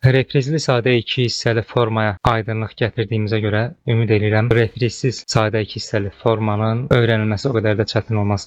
Reprizli sadə 2 hissəli formaya aydınlıq gətirdiyimizə görə ümid edirəm, reprizsiz sadə 2 hissəli formanın öyrənilməsi o qədər də çətin olmaz.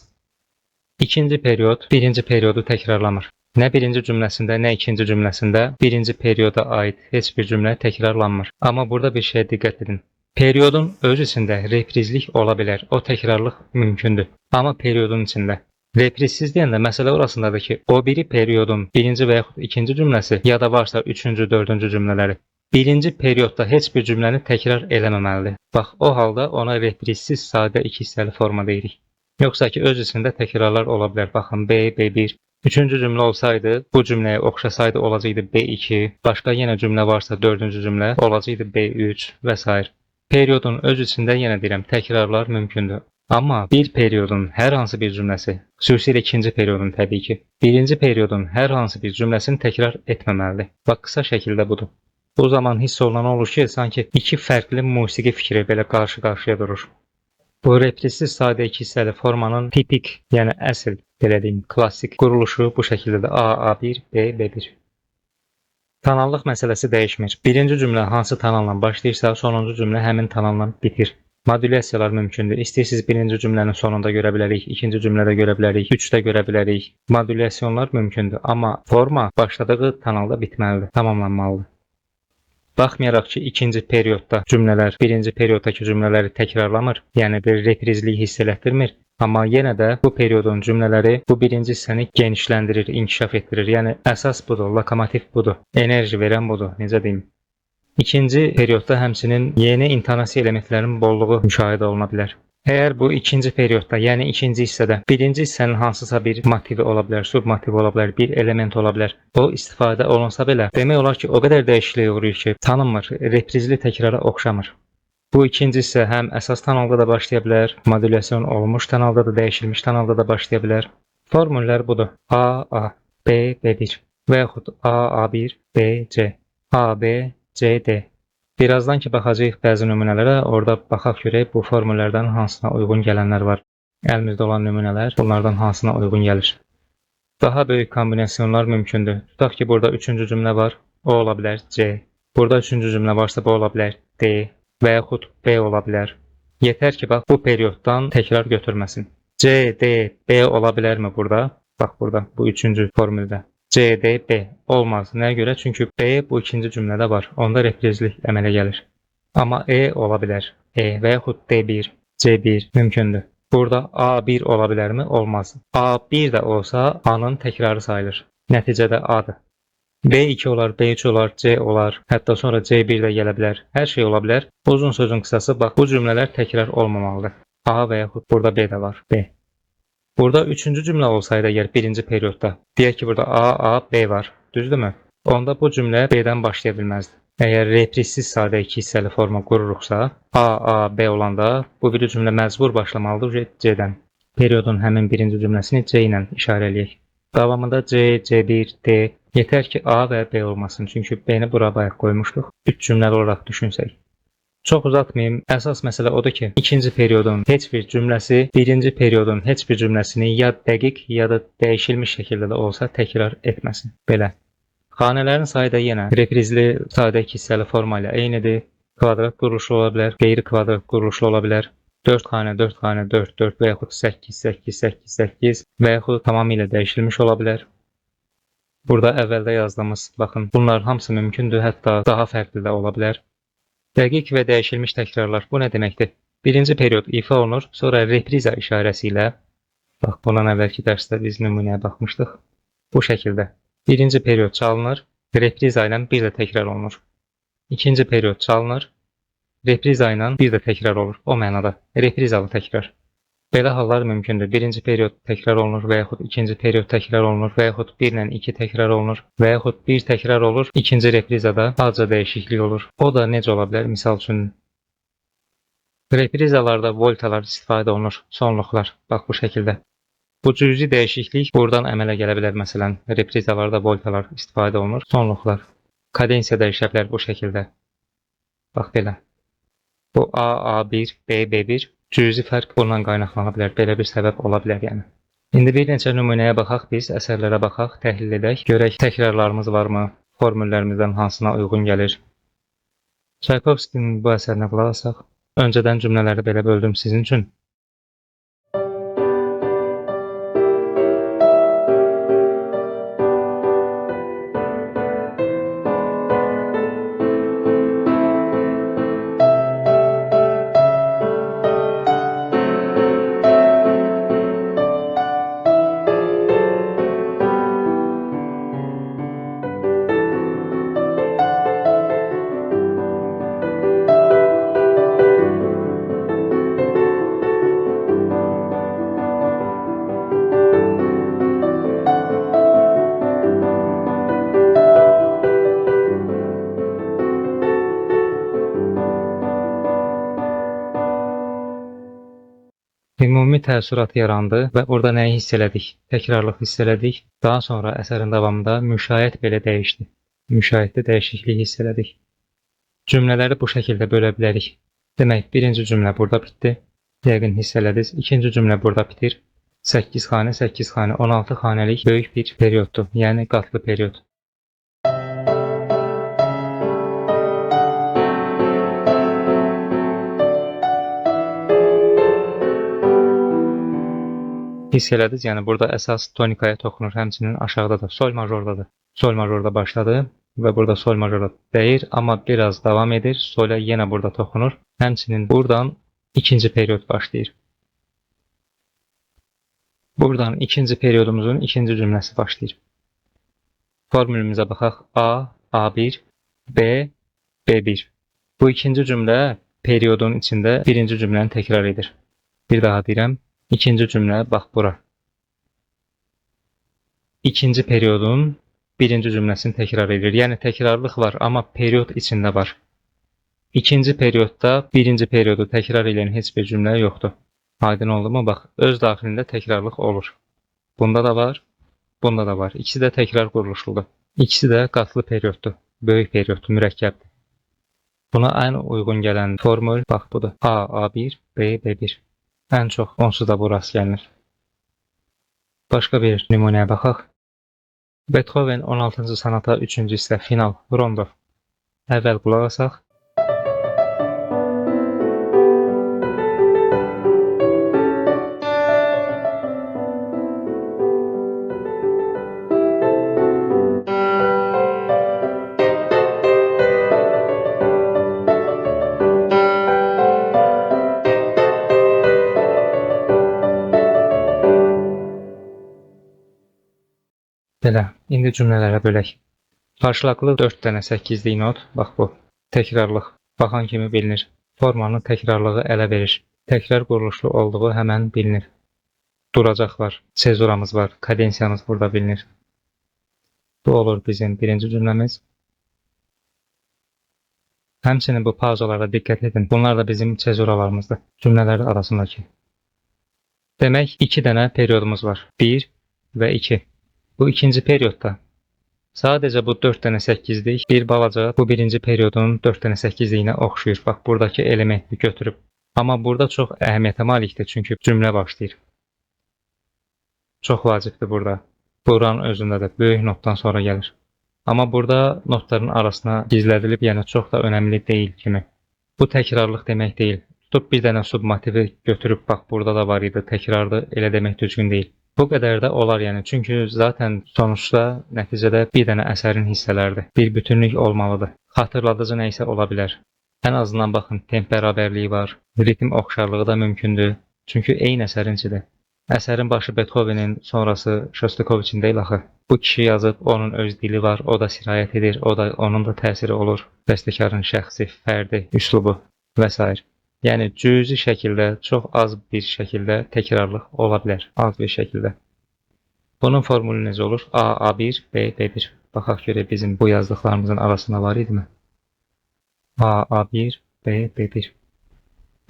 İkinci period birinci periodu təkrarlamır. Nə birinci cümləsində, nə ikinci cümləsində birinci perioda aid heç bir cümlə təkrarlanmır. Amma burada bir şeyə diqqət edin. Periodun öz içində reprizlik ola bilər, o təkrarlıq mümkündür. Amma periodun içində. Reprizsiz deyəndə məsələ orasındadır ki, o biri periodun birinci və yaxud ikinci cümləsi ya da varsa üçüncü, dördüncü cümlələri birinci periodda heç bir cümləni təkrar eləməməlidir. Bax, o halda ona reprizsiz sadə 2 hissəli forma deyirik. Yoxsa ki, öz içində təkrarlar ola bilər. Baxın, B, B1. Üçüncü cümlə olsaydı, bu cümləyə oxşasaydı olacaqdı B2. Başqa yenə cümlə varsa dördüncü cümlə olacaqdı B3 və s. Periodun öz içində yenə deyirəm, təkrarlar mümkündür. Amma bir periodun hər hansı bir cümləsi, xüsusilə ikinci periodun təbii ki, birinci periodun hər hansı bir cümləsini təkrar etməməlidir. Bax, qısa şəkildə budur. Bu zaman hiss olunan olur ki, sanki iki fərqli musiqi fikri belə qarşı-qarşıya durur. Bu reprizsiz sadə 2 hissəli formanın tipik, yəni əsl, belə deyim, klassik quruluşu bu şəkildədir. A, A1, B, B1. Tanallıq məsələsi dəyişmir. Birinci cümlə hansı tanalla başlayırsa, sonuncu cümlə həmin tanalla bitir. Modulyasiyalar mümkündür. İstəyirsiniz birinci cümlənin sonunda görə bilərik, ikinci cümlədə görə bilərik, üçdə görə bilərik. Modulyasiyalar mümkündür, amma forma başladığı kanalda bitməlidir, tamamlanmalıdır. Baxmayaraq ki, ikinci periodda cümlələr birinci perioddakı cümlələri təkrarlamır, yəni bir reprizlik hiss elətdirmir. Amma yenə də bu periodun cümlələri bu birinci hissəni genişləndirir, inkişaf etdirir. Yəni əsas budur, lokomotiv budur, enerji verən budur, necə deyim. İkinci periodda həmçinin yeni intonasiya elementlərinin bolluğu müşahidə oluna bilər. Əgər bu ikinci periodda, yəni ikinci hissədə birinci hissənin hansısa bir motivi ola bilər, submotivi ola bilər, bir element ola bilər, o istifadə olunsa belə, demək olar ki, o qədər dəyişiklik uğrayır ki, tanınmır, reprizli təkrara oxşamır. Bu ikinci hissə həm əsas tonalda da başlaya bilər, modulyasiya olunmuş tonalda da, dəyişilmiş tonalda da başlaya bilər. Formullər budur. A, A, B, B1 və yaxud A, A1, B, C, A, B, CD. Birazdan ki baxacağıq bəzi nümunələrə, orada baxaq görək bu formüllərdən hansına uyğun gələnlər var. Əlimizdə olan nümunələr bunlardan hansına uyğun gəlir. Daha böyük kombinasyonlar mümkündür. Tutaq ki, burada üçüncü cümlə var, o ola bilər C. Burada üçüncü cümlə varsa bu ola bilər D və yaxud B ola bilər. Yetər ki, bax bu perioddan təkrar götürməsin. C, D, B ola bilərmi burada? Bax burada, bu üçüncü formüldə. C, D, B olmaz. Nəyə görə? Çünki B bu ikinci cümlədə var. Onda reprizlik əmələ gəlir. Amma E ola bilər. E və yaxud D1, C1 mümkündür. Burada A1 ola bilərmi? Olmaz. A1 də olsa A-nın təkrarı sayılır. Nəticədə A-dır. B2 olar, B3 olar, C olar. Hətta sonra C1 də gələ bilər. Hər şey ola bilər. Uzun sözün qısası, bax bu cümlələr təkrar olmamalıdır. A və yaxud burada B də var. B. Burada üçüncü cümlə olsaydı əgər birinci periodda, deyək ki, burada A, A, B var, düzdürmü? Onda bu cümlə B-dən başlaya bilməzdi. Əgər reprizsiz sadə 2 hissəli forma qururuqsa, A, A, B olanda bu biri cümlə məcbur başlamalıdır C-dən. Periodun həmin birinci cümləsini C ilə işarə eləyək. Davamında C, C1, D, yetər ki, A və B olmasın, çünki B-ni bura bayaq qoymuşduq. 3 cümləli olaraq düşünsək. Çox uzatmayayım, əsas məsələ odur ki, ikinci periodun heç bir cümləsi, birinci periodun heç bir cümləsini ya dəqiq, ya da dəyişilmiş şəkildə də olsa təkrar etməsin. Belə. Xanələrin sayı da yenə reprizli sadə 2 hissəli forma ilə eynidir. Kvadrat quruluşlu ola bilər, qeyri-kvadrat quruluşlu ola bilər. 4 xanə, 4 xanə, 4, 4 və yaxud 8, 8, 8, 8 və yaxud tamamilə dəyişilmiş ola bilər. Burada əvvəldə yazdığımız, baxın, bunlar hamısı mümkündür, hətta daha fərqli də ola bilər. Dəqiq və dəyişilmiş təkrarlar bu nə deməkdir? Birinci period ifa olunur, sonra repriza işarəsi ilə, bax bundan əvvəlki dərsdə biz nümunəyə baxmışdıq, bu şəkildə. Birinci period çalınır, repriza ilə bir də təkrar olunur. İkinci period çalınır, repriza ilə bir də təkrar olur, o mənada, reprizalı təkrar. Belə hallar mümkündür. Birinci period təkrar olunur və yaxud ikinci period təkrar olunur və yaxud 1 ilə 2 təkrar olunur və yaxud 1 təkrar olur, ikinci reprizada azca dəyişiklik olur. O da necə ola bilər? Misal üçün, reprizalarda voltalar istifadə olunur, sonluqlar, bax bu şəkildə. Bu cüzi dəyişiklik buradan əmələ gələ bilər, məsələn, reprizalarda voltalar istifadə olunur, sonluqlar. Kadensiya dəyişə bilər bu şəkildə. Bax belə. Bu A, A1, B, B1. Cüzi fərq bundan qaynaqlana bilər, belə bir səbəb ola bilər yəni. İndi bir neçə nümunəyə baxaq biz, əsərlərə baxaq, təhlil edək, görək təkrarlarımız varmı, formüllərimizdən hansına uyğun gəlir? Çaykovskinin bu əsərinə qulaq asaq. Öncədən cümlələri belə böldüm sizin üçün. Ümumi təəssürat yarandı və burada nəyi hiss elədik? Təkrarlıq hiss elədik. Daha sonra əsərin davamında müşahiət belə dəyişdi. Müşahiətdə dəyişiklik hiss elədik. Cümlələri bu şəkildə bölə bilərik. Demək, birinci cümlə burada bitdi. Yəqin hiss elədiniz. İkinci cümlə burada bitir. 8 xanə, 8 xanə, 16 xanəlik böyük bir perioddur. Yəni qatlı period. Hiss elədiniz, yəni burada əsas tonikaya toxunur, həmçinin aşağıda da sol majordadır. Sol majorda başladı və burada sol majorda dəyir, amma biraz davam edir, solə yenə burada toxunur. Həmçinin buradan ikinci period başlayır. Buradan ikinci periodumuzun ikinci cümləsi başlayır. Formülümüzə baxaq. A, A1, B, B1. Bu ikinci cümlə periodun içində birinci cümləni təkrar edir. Bir daha deyirəm. İkinci cümlə bax bura. İkinci periodun birinci cümləsini təkrar edir. Yəni təkrarlıq var, amma period içində var. İkinci periodda birinci periodu təkrar edən heç bir cümlə yoxdur. Aydın oldu mu? Bax, öz daxilində təkrarlıq olur. Bunda da var, bunda da var. İkisi də təkrar quruluşludur. İkisi də qatlı perioddur. Böyük perioddur, mürəkkəbdir. Buna ən uyğun gələn formül bax budur. A, A1, B, B1. Ən çox onsuz da bu rast gəlinir. Başqa bir nümunəyə baxaq. Beethoven 16-cı sonata 3-cü hissə final, rondo. Əvvəl qulaq asaq. Belə, indi cümlələrə bölək. Qarşılıqlı 4 dənə 8-lik not, bax bu, təkrarlıq, baxan kimi bilinir. Formanın təkrarlığı ələ verir. Təkrar quruluşlu olduğu həmən bilinir. Duracaq var, sezuramız var, kadensiyamız burada bilinir. Bu olur bizim birinci cümləmiz. Həmçinin bu pauzalara diqqət edin. Bunlar da bizim sezuralarımızdır, cümlələr arasındakı. Demək, 2 dənə periodumuz var. 1 və 2. Bu ikinci periodda sadəcə bu 4 dənə 8-lik bir balaca bu birinci periodun 4 dənə 8-liyinə oxşuyur. Bax, buradakı elementi götürüb. Amma burada çox əhəmiyyətə malikdir, çünki cümlə başlayır. Çox vacibdir burada. Buranın özündə də böyük notdan sonra gəlir. Amma burada notların arasına gizlədilib, yəni çox da önəmli deyil kimi. Bu təkrarlıq demək deyil. Tutub bir dənə submotivi götürüb, bax, burada da var idi, təkrardır, elə demək düzgün deyil. Bu qədər də olar, yəni, çünki zaten sonuçda nəticədə bir dənə əsərin hissələridir. Bir bütünlük olmalıdır. Xatırladıcı nə isə ola bilər. Ən azından baxın, temp bərabərliyi var, ritm oxşarlığı da mümkündür. Çünki eyni əsərincidir. Əsərin başı Beethovenin, sonrası Shostakoviçin deyil axı. Bu kişi yazıb, onun öz dili var, o da sirayət edir, onun da təsiri olur. Bəstəkarın şəxsi, fərdi, üslubu və s. Yəni, cüzi şəkildə, çox az bir şəkildə təkrarlıq ola bilər, az bir şəkildə. Bunun formülü necə olur? A, A1, B, B1. Baxaq görək bizim bu yazdıqlarımızın arasında var idimi? A, A1, B, B1.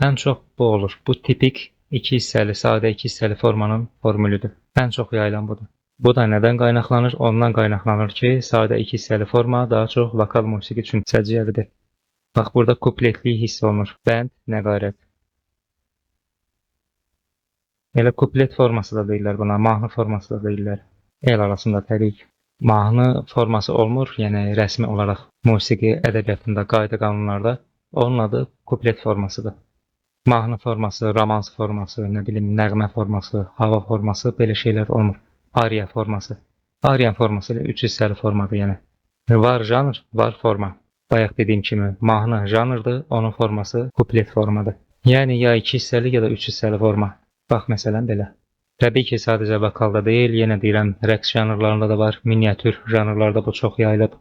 Ən çox bu olur. Bu tipik 2 hissəli, sadə 2 hissəli formanın formülüdür. Ən çox yayılan budur. Bu da nədən qaynaqlanır? Ondan qaynaqlanır ki, sadə 2 hissəli forma daha çox vokal musiqi üçün səciyyəlidir. Bax, burada kupletlik hiss olunur. Bənd, nəqarət. Elə kuplet forması da deyirlər buna, mahnı forması da deyirlər. El arasında tərik. Mahnı forması olmur, yəni rəsmi olaraq musiqi ədəbiyyatında qayda qanunlarda onun adı kuplet formasıdır. Mahnı forması, romans forması, nə bilim, nəğmə forması, hava forması belə şeylər olmur. Ariya forması. Ariya forması ilə 3 hissəli formadır, yəni. Var janr, var forma. Bayaq dediyim kimi mahnı janrdır, onun forması kuplet formadır. Yəni ya 2 hissəli ya da 3 hissəli forma. Bax məsələn belə. Təbii ki, sadəcə vokalda deyil, yenə deyirəm, rəqs janrlarında da var, miniatür janrlarda bu çox yayılıb.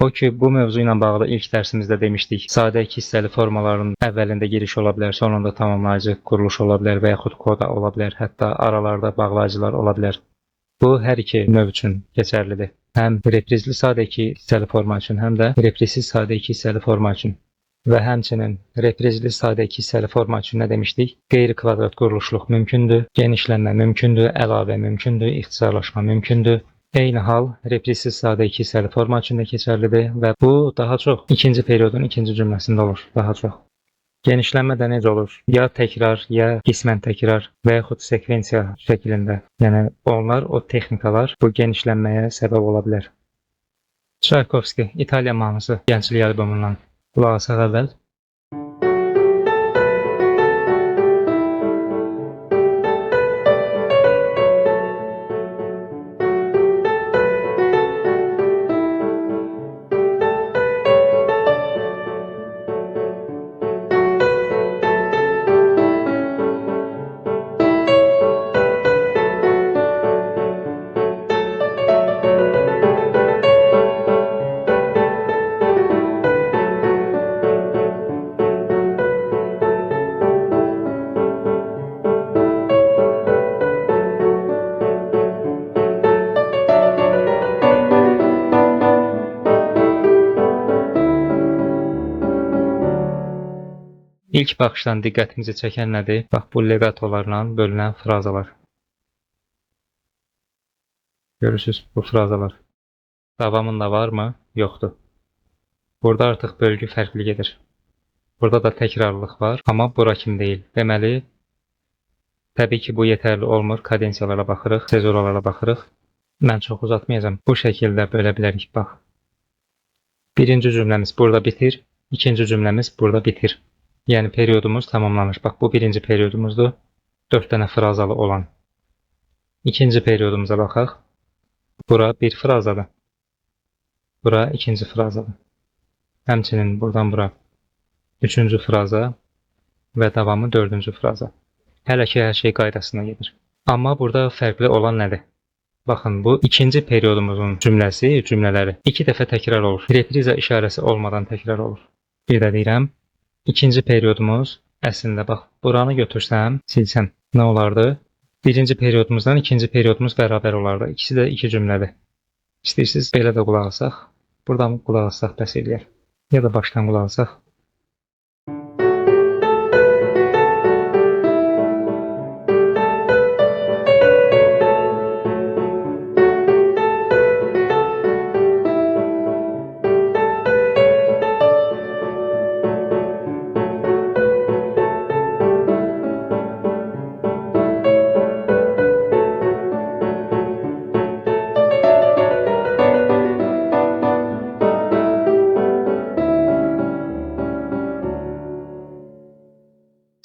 O ki, bu mövzu ilə bağlı ilk dərsimizdə demişdik, sadə 2 hissəli formaların əvvəlində giriş ola bilər, sonunda tamamlayıcı quruluş ola bilər və yaxud koda ola bilər, hətta aralarda bağlayıcılar ola bilər. Bu, hər iki növ üçün keçərlidir. Həm reprizli sadə 2 hissəli forma üçün, həm də reprizsiz sadə 2 hissəli forma üçün. Və həmçinin reprizli sadə 2 hissəli forma üçün nə demişdik? Qeyri-kvadrat quruluşluq mümkündür, genişlənmə mümkündür, əlavə mümkündür, ixtisarlaşma mümkündür. Eyni hal reprizsiz sadə 2 hissəli forma üçün də keçərlidir və bu daha çox ikinci periodun ikinci cümləsində olur, daha çox. Genişlənmə də necə olur? Ya təkrar, ya qismən təkrar və yaxud sekvensiya şəklində. Yəni onlar, o texnikalar bu genişlənməyə səbəb ola bilər. Çaykovski, İtaliya mahnısı gənclik albomundan. Qulaq asaq əvvəl. İlk baxışdan diqqətimizi çəkən nədir? Bax, bu legatolarla bölünən frazalar. Görürsünüz bu frazalar. Davamında varmı? Yoxdur. Burada artıq bölgü fərqli gedir. Burada da təkrarlılıq var, amma bura kimi deyil. Deməli, təbii ki, bu yetərli olmur. Kadensiyalara baxırıq, sezuralara baxırıq. Mən çox uzatmayacağım. Bu şəkildə bölə bilərik, bax. Birinci cümləmiz burada bitir, ikinci cümləmiz burada bitir. Yəni periodumuz tamamlanır. Bax, bu birinci periodumuzdur. 4 dənə frazalı olan. İkinci periodumuza baxaq. Bura bir frazadır. Bura ikinci frazadır. Həmçinin buradan bura üçüncü fraza və davamı dördüncü fraza. Hələ ki, hər şey qaydasına gedir. Amma burada fərqli olan nədir? Baxın, bu ikinci periodumuzun cümlələri 2 dəfə təkrar olur. Repriza işarəsi olmadan təkrar olur. Bir də deyirəm, İkinci periodumuz, əslində bax, buranı götürsəm, silsəm, nə olardı? Birinci periodumuzdan ikinci periodumuz bərabər olardı. İkisi də 2 cümlədir. İstəyirsiniz, belə də qulaq asaq. Buradan qulaq asaq bəs eləyər. Ya da başdan qulaq asaq.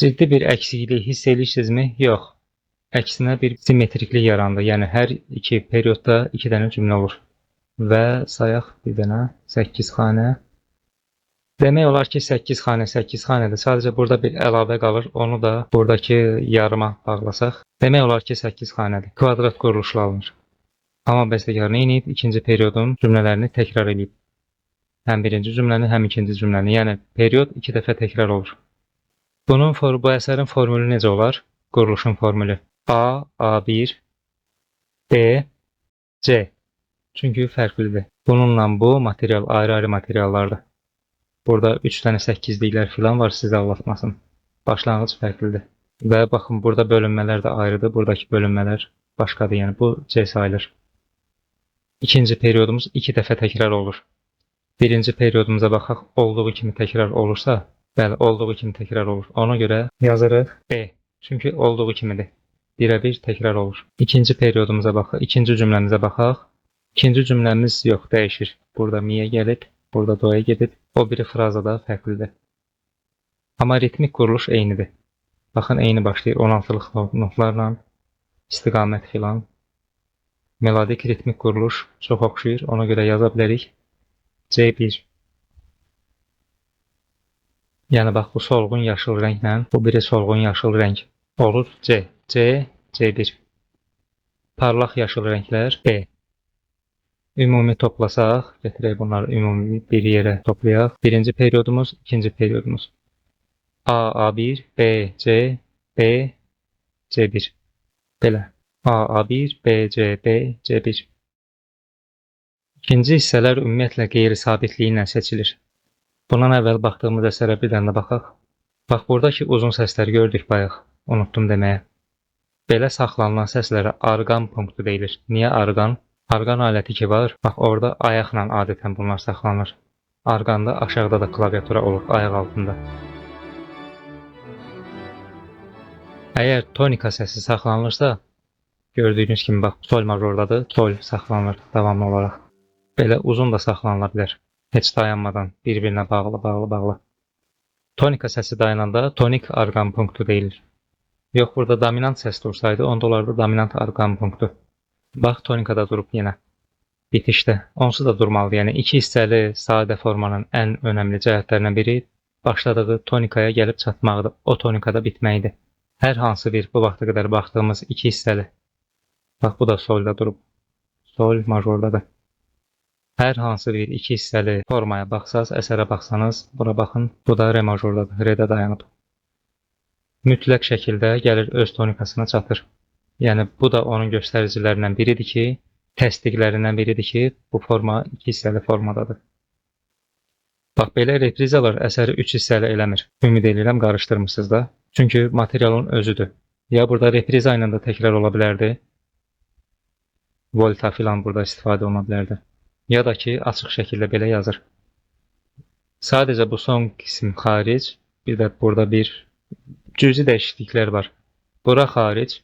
Ciddi bir əksiklik hiss edirsinizmi? Yox. Əksinə bir simmetriklik yarandı. Yəni hər iki periodda 2 dənə cümlə olur. Və sayaq bir dənə 8 xanə. Demək olar ki 8 xanədir. Sadəcə burada bir əlavə qalır. Onu da buradakı yarıma bağlasaq. Demək olar ki 8 xanədir. Kvadrat quruluşlu alınır. Amma bəstəkar nə edib? İkinci periodun cümlələrini təkrar edib. Həm birinci cümləni, həm ikinci cümləni. Yəni period 2 dəfə təkrar olur. Bu əsərin formülü necə olar? Quruluşun formülü. A, A1, B, C. Çünki fərqlidir. Bununla bu material ayrı-ayrı materiallardır. Burada 3 dənə 8-liklər filan var, sizə anlatmasın. Başlanğıc fərqlidir. Və baxın, burada bölünmələr də ayrıdır. Buradakı bölünmələr başqadır. Yəni bu C sayılır. İkinci periodumuz 2 dəfə təkrar olur. Birinci periodumuza baxaq, olduğu kimi təkrar olursa, bəli, olduğu kimi təkrar olur. Ona görə yazırıq B. Çünki olduğu kimidir. Birə-bir təkrar olur. İkinci periodumuza baxaq, ikinci cümləmizə baxaq. İkinci cümləmiz yox, dəyişir. Burada miyə gəlib, burada doya gedib. O biri frazada fərqlidir. Amma ritmik quruluş eynidir. Baxın, eyni başlayır 16-lıq notlarla, istiqamət filan. Melodik ritmik quruluş çox oxşayır, ona görə yaza bilərik. C1. Yəni bax, bu solğun yaşıl rənglə, bu biri solğun yaşıl rəng olur C. C1. Parlaq yaşıl rənglər B. Ümumi toplasaq, gətirək bunları ümumi bir yerə toplayaq. Birinci periodumuz, ikinci periodumuz. A, A1, B, C, B, C1. Belə. A, A1, B, C, B, C1. İkinci hissələr ümumiyyətlə qeyri-sabitliyi ilə seçilir. Bundan əvvəl baxdığımız əsərə bir dənə baxaq. Bax, buradakı uzun səsləri gördük bayaq. Unutdum deməyə. Belə saxlanılan səslərə arqan punktu deyilir. Niyə arqan? Arqan aləti ki var, bax orada ayaqla adətən bunlar saxlanır. Arqanda aşağıda da klaviatura olur, ayaq altında. Əgər tonika səsi saxlanılırsa, gördüyünüz kimi bax, sol majordadır, sol saxlanılır davamlı olaraq. Belə uzun da saxlanıla bilər. Heç dayanmadan, bir-birinə bağlı. Tonika səsi dayananda tonik arqan punktu deyilir. Yox, burada dominant səs dursaydı, onda olardı dominant arqan punktu. Bax, tonikada durub yenə. Bitişdə. Onsuz da durmalıdır. Yəni, iki hissəli sadə formanın ən önəmli cəhətlərindən biri başladığı tonikaya gəlib çatmaqdır. O tonikada bitməkdir. Hər hansı bir bu vaxta qədər baxdığımız iki hissəli. Bax, bu da solda durub. Sol majordadır. Hər hansı bir iki hissəli formaya baxsanız, əsərə baxsanız, bura baxın, bu da re majordadır, re-də dayanıb. Mütləq şəkildə gəlir öz tonikasına çatır. Yəni, bu da onun göstəricilərindən biridir ki, təsdiqlərindən biridir ki, bu forma iki hissəli formadadır. Bax, belə reprizalar əsəri üç hissəli eləmir. Ümid edirəm, qarışdırmısınız da. Çünki materialın özüdür. Ya burada repriza ilə də təkrar ola bilərdi. Volta filan burada istifadə oluna bilərdi. Ya da ki, açıq şəkildə belə yazır. Sadəcə bu son qism xaric, bir də burada bir cüzi dəyişikliklər var. Bura xaric,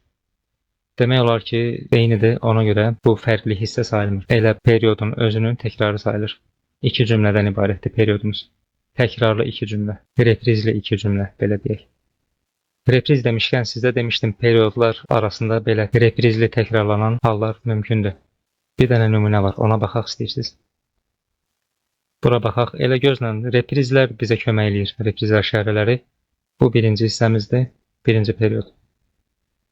demək olar ki, eynidir, ona görə bu fərqli hissə sayılmır. Elə periodun özünün təkrarı sayılır. İki cümlədən ibarətdir periodumuz. Təkrarlı iki cümlə, reprizli iki cümlə, belə deyək. Repriz demişkən, sizə demişdim, periodlar arasında belə reprizli təkrarlanan hallar mümkündür. Bir dənə nümunə var, ona baxaq istəyirsiniz. Bura baxaq, elə gözlə reprizlər bizə kömək eləyir, reprizlər şərələri. Bu birinci hissəmizdir, birinci period.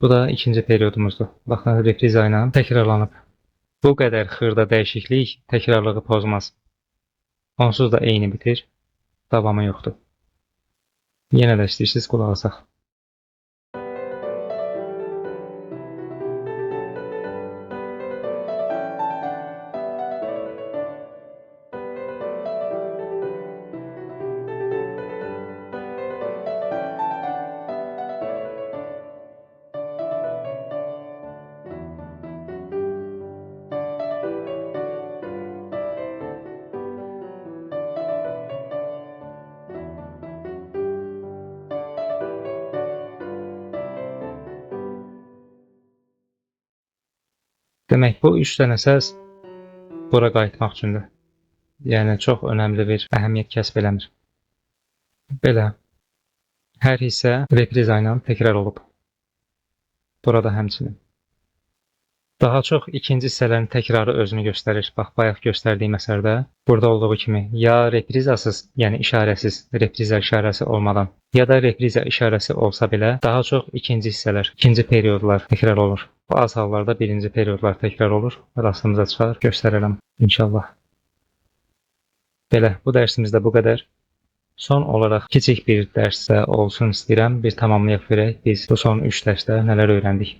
Bu da ikinci periodumuzdur. Baxın, repriza ilə təkrarlanıb. Bu qədər xırda dəyişiklik təkrarlığı pozmaz. Onsuz da eyni bitir, davamı yoxdur. Yenə də istəyirsiniz, qulaq asaq. Demək, bu üç dənə səs bura qayıtmaq üçündür. Yəni, çox önəmli bir əhəmiyyət kəsb eləmir. Belə, hər hissə repriza ilə təkrar olub. Burada həmçinin. Daha çox ikinci hissələrin təkrarı özünü göstərir. Bax, bayaq göstərdiyim əsərdə burada olduğu kimi ya reprizasız, yəni işarəsiz, repriza işarəsi olmadan, ya da repriza işarəsi olsa belə daha çox ikinci hissələr, ikinci periodlar təkrar olur. Bu az hallarda birinci periodlar təkrar olur. Rastımıza çıxar, göstərərəm inşallah. Belə, bu dərsimizdə bu qədər. Son olaraq kiçik bir dərsdə olsun istəyirəm. Bir tamamlayaq görək biz bu son 3 dərsdə nələr öyrəndik.